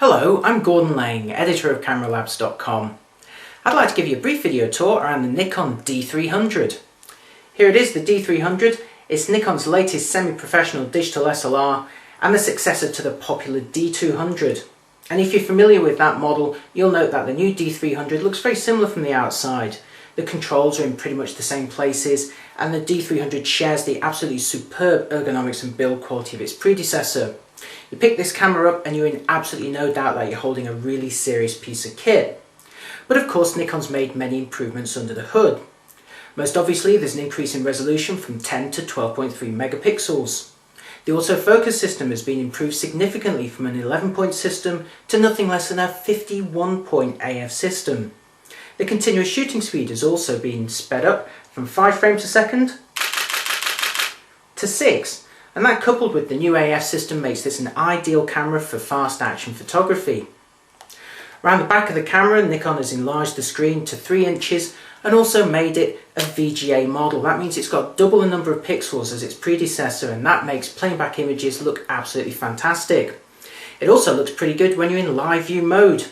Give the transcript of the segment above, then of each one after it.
Hello, I'm Gordon Lang, editor of CameraLabs.com. I'd like to give you a brief video tour around the Nikon D300. Here it is, the D300. It's Nikon's latest semi-professional digital SLR and the successor to the popular D200. And if you're familiar with that model, you'll note that the new D300 looks very similar from the outside. The controls are in pretty much the same places, and the D300 shares the absolutely superb ergonomics and build quality of its predecessor. You pick this camera up and you're in absolutely no doubt that you're holding a really serious piece of kit. But of course Nikon's made many improvements under the hood. Most obviously there's an increase in resolution from 10 to 12.3 megapixels. The autofocus system has been improved significantly from an 11-point system to nothing less than a 51-point AF system. The continuous shooting speed has also been sped up from 5 frames a second to 6, and that coupled with the new AF system makes this an ideal camera for fast action photography. Around the back of the camera, Nikon has enlarged the screen to 3 inches and also made it a VGA model. That means it's got double the number of pixels as its predecessor, and that makes playback images look absolutely fantastic. It also looks pretty good when you're in live view mode.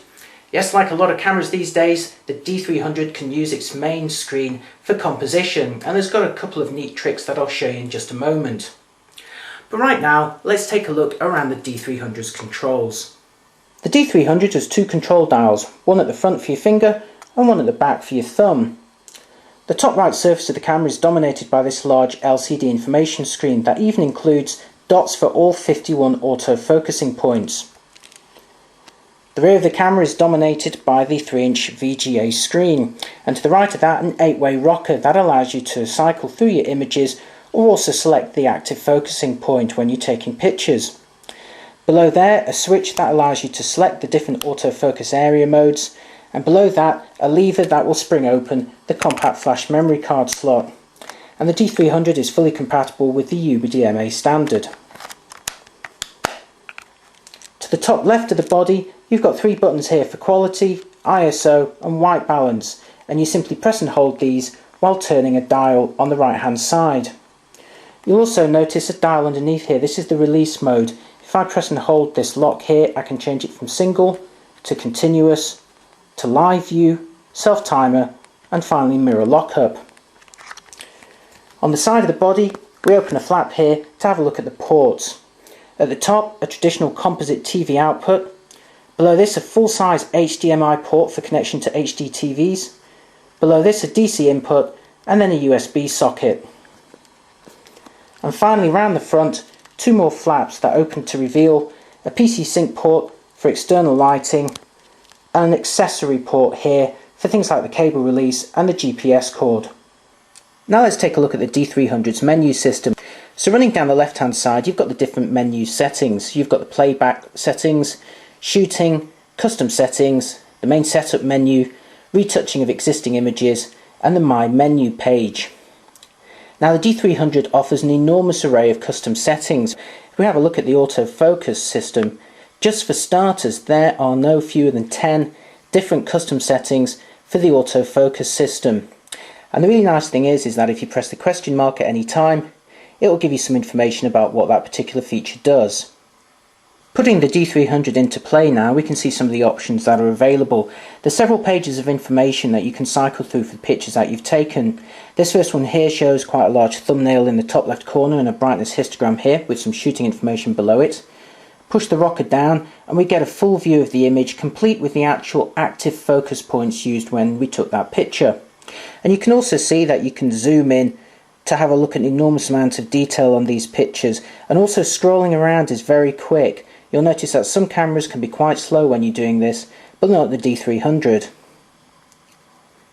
Yes, like a lot of cameras these days, the D300 can use its main screen for composition, and there's got a couple of neat tricks that I'll show you in just a moment. But right now, let's take a look around the D300's controls. The D300 has 2 control dials, one at the front for your finger and one at the back for your thumb. The top right surface of the camera is dominated by this large LCD information screen that even includes dots for all 51 auto-focusing points. The rear of the camera is dominated by the 3-inch VGA screen, and to the right of that an 8-way rocker that allows you to cycle through your images or also select the active focusing point when you're taking pictures. Below there, a switch that allows you to select the different autofocus area modes, and below that a lever that will spring open the compact flash memory card slot. And the D300 is fully compatible with the UBDMA standard. To the top left of the body, you've got 3 buttons here for quality, ISO and white balance, and you simply press and hold these while turning a dial on the right hand side. You'll also notice a dial underneath here. This is the release mode. If I press and hold this lock here, I can change it from single to continuous to live view, self timer and finally mirror lockup. On the side of the body we open a flap here to have a look at the ports. At the top, a traditional composite TV output. Below this, a full-size HDMI port for connection to HD TVs. Below this, a DC input and then a USB socket. And finally, round the front, 2 more flaps that open to reveal a PC sync port for external lighting and an accessory port here for things like the cable release and the GPS cord. Now let's take a look at the D300's menu system. So running down the left hand side you've got the different menu settings. You've got the playback settings, shooting, custom settings, the main setup menu, retouching of existing images and the My Menu page. Now the D300 offers an enormous array of custom settings. If we have a look at the autofocus system, just for starters there are no fewer than 10 different custom settings for the autofocus system. And the really nice thing is that if you press the question mark at any time, it will give you some information about what that particular feature does. Putting the D300 into play now, we can see some of the options that are available. There's several pages of information that you can cycle through for the pictures that you've taken. This first one here shows quite a large thumbnail in the top left corner and a brightness histogram here with some shooting information below it. Push the rocker down and we get a full view of the image complete with the actual active focus points used when we took that picture. And you can also see that you can zoom in to have a look at an enormous amount of detail on these pictures, and also scrolling around is very quick. You'll notice that some cameras can be quite slow when you're doing this, but not the D300.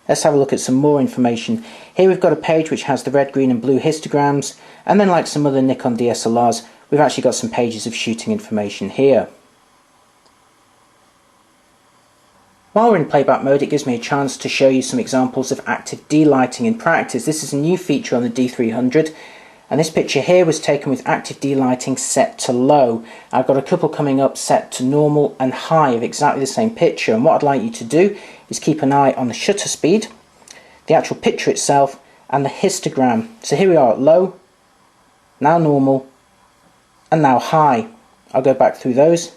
Let's have a look at some more information. Here we've got a page which has the red, green and blue histograms, and then like some other Nikon DSLRs, we've actually got some pages of shooting information here. While we're in playback mode, it gives me a chance to show you some examples of active D-lighting in practice. This is a new feature on the D300, and this picture here was taken with active D-lighting set to low. I've got a couple coming up set to normal and high of exactly the same picture, and what I'd like you to do is keep an eye on the shutter speed, the actual picture itself and the histogram. So here we are at low, now normal and now high. I'll go back through those.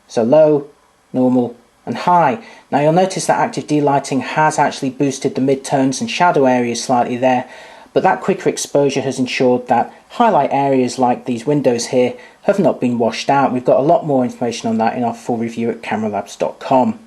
So low, normal and high. Now you'll notice that active delighting has actually boosted the midtones and shadow areas slightly there, but that quicker exposure has ensured that highlight areas like these windows here have not been washed out. We've got a lot more information on that in our full review at cameralabs.com.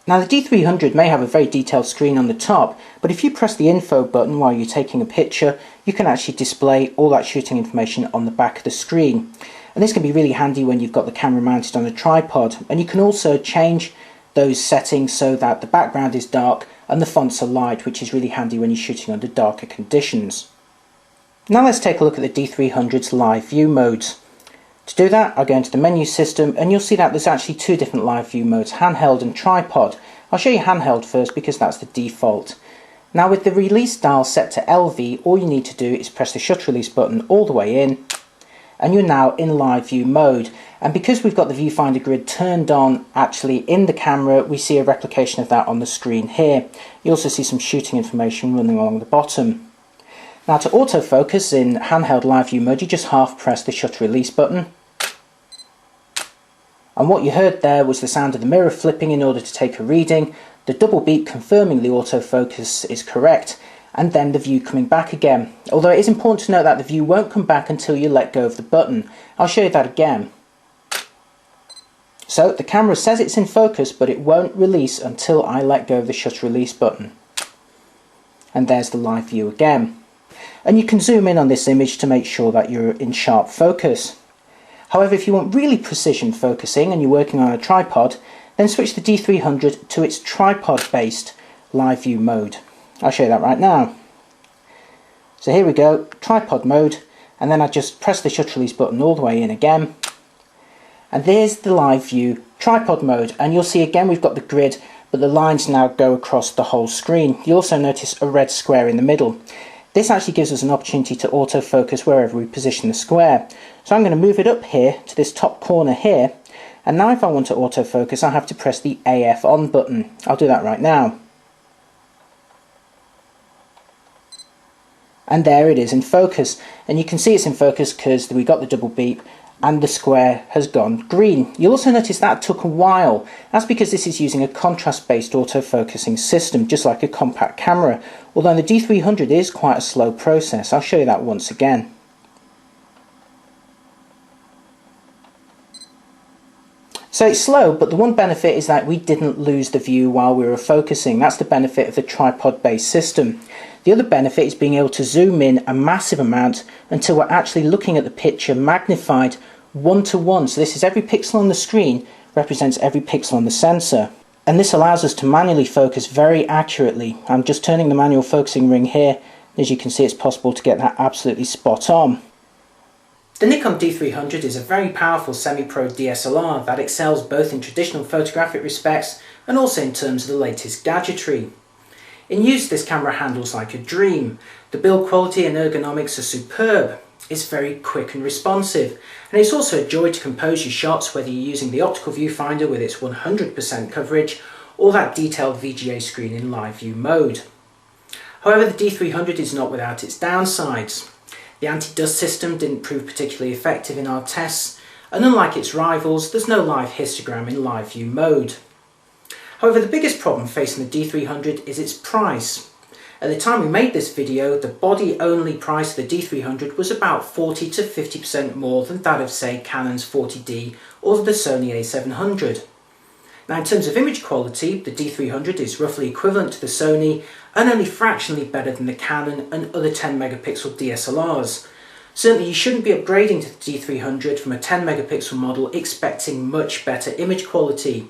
Now the D300 may have a very detailed screen on the top, but if you press the info button while you're taking a picture, you can actually display all that shooting information on the back of the screen. And this can be really handy when you've got the camera mounted on a tripod, and you can also change those settings so that the background is dark and the fonts are light, which is really handy when you're shooting under darker conditions. Now let's take a look at the D300's live view modes. To do that, I'll go into the menu system and you'll see that there's actually two different live view modes, handheld and tripod. I'll show you handheld first because that's the default. Now with the release dial set to LV, all you need to do is press the shutter release button all the way in, and you're now in live view mode. And because we've got the viewfinder grid turned on actually in the camera, we see a replication of that on the screen here. You also see some shooting information running along the bottom. Now to autofocus in handheld live view mode, you just half press the shutter release button. And what you heard there was the sound of the mirror flipping in order to take a reading, the double beep confirming the autofocus is correct, and then the view coming back again. Although it is important to note that the view won't come back until you let go of the button. I'll show you that again. So the camera says it's in focus, but it won't release until I let go of the shutter release button. And there's the live view again. And you can zoom in on this image to make sure that you're in sharp focus. However, if you want really precision focusing and you're working on a tripod, then switch the D300 to its tripod-based live view mode. I'll show you that right now. So here we go, tripod mode, and then I just press the shutter release button all the way in again. And there's the live view tripod mode, and you'll see again we've got the grid, but the lines now go across the whole screen. You'll also notice a red square in the middle. This actually gives us an opportunity to autofocus wherever we position the square. So I'm going to move it up here to this top corner here, and now if I want to autofocus I have to press the AF on button. I'll do that right now. And there it is in focus, and you can see it's in focus because we got the double beep and the square has gone green. You'll also notice that took a while. That's because this is using a contrast-based autofocusing system, just like a compact camera, although the D300 is quite a slow process. I'll show you that once again. So it's slow, but the one benefit is that we didn't lose the view while we were focusing. That's the benefit of the tripod-based system. The other benefit is being able to zoom in a massive amount until we're actually looking at the picture magnified 1:1. So this is every pixel on the screen represents every pixel on the sensor. And this allows us to manually focus very accurately. I'm just turning the manual focusing ring here. As you can see, it's possible to get that absolutely spot on. The Nikon D300 is a very powerful semi-pro DSLR that excels both in traditional photographic respects and also in terms of the latest gadgetry. In use, this camera handles like a dream. The build quality and ergonomics are superb. It's very quick and responsive, and it's also a joy to compose your shots whether you're using the optical viewfinder with its 100% coverage or that detailed VGA screen in live view mode. However, the D300 is not without its downsides. The anti-dust system didn't prove particularly effective in our tests, and unlike its rivals, there's no live histogram in live view mode. However, the biggest problem facing the D300 is its price. At the time we made this video, the body-only price of the D300 was about 40 to 50% more than that of, say, Canon's 40D or the Sony A700. Now, in terms of image quality, the D300 is roughly equivalent to the Sony and only fractionally better than the Canon and other 10 megapixel DSLRs. Certainly you shouldn't be upgrading to the D300 from a 10 megapixel model expecting much better image quality.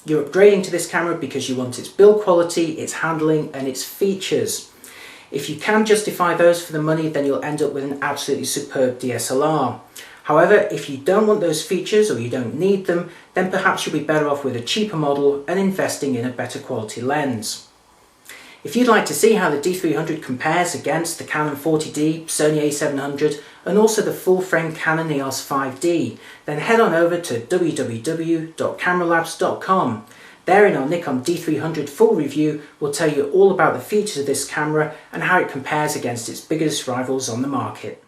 You're upgrading to this camera because you want its build quality, its handling and its features. If you can justify those for the money, then you'll end up with an absolutely superb DSLR. However, if you don't want those features or you don't need them, then perhaps you'll be better off with a cheaper model and investing in a better quality lens. If you'd like to see how the D300 compares against the Canon 40D, Sony A700 and also the full-frame Canon EOS 5D, then head on over to www.cameralabs.com. There in our Nikon D300 full review, we'll tell you all about the features of this camera and how it compares against its biggest rivals on the market.